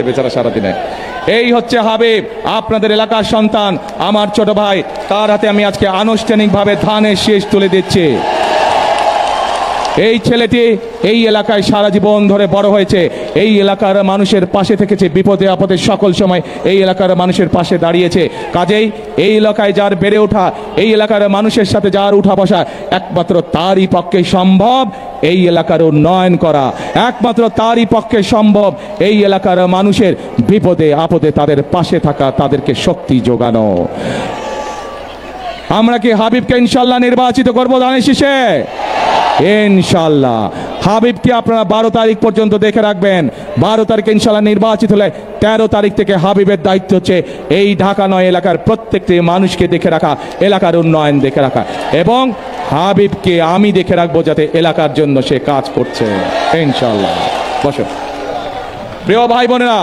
বেচারা সারাদিনে। এই হচ্ছে হাবিব, আপনাদের এলাকার সন্তান, আমার ছোট ভাই। তার হাতে আমি আজকে আনুষ্ঠানিকভাবে ধানের শীষ তুলে দিচ্ছি। এই ছেলেটি এই এলাকায় সারা জীবন ধরে বড় হয়েছে, এই এলাকার মানুষের পাশে থেকেছে, বিপদে আপদে সকল সময় এই এলাকার মানুষের পাশে দাঁড়িয়েছে। কাজেই এই এলাকায় যার বেড়ে ওঠা, এই এলাকার মানুষের সাথে যার উঠা বসা, একমাত্র তারই পক্ষে সম্ভব এই এলাকার উন্নয়ন করা, একমাত্র তারই পক্ষে সম্ভব এই এলাকার মানুষের বিপদে আপদে তাদের পাশে থাকা, তাদেরকে শক্তি যোগানো। আমরা কি হাবিবকে ইনশাল্লাহ নির্বাচিত করবো ধানের শীষে? ইনশাল্লাহ। হাবিবকে আপনারা 12 তারিখ পর্যন্ত দেখে রাখবেন। 12 তারিখে ইনশাল্লাহ নির্বাচিত হলে 13 তারিখ থেকে হাবিবের দায়িত্ব হচ্ছে এই ঢাকা নয় এলাকার প্রত্যেকটি মানুষকে দেখে রাখা, এলাকার উন্নয়ন দেখে রাখা, এবং হাবিবকে আমি দেখে রাখবো যাতে এলাকার জন্য সে কাজ করছে ইনশাল্লাহ। বসো প্রিয় ভাই বোনেরা।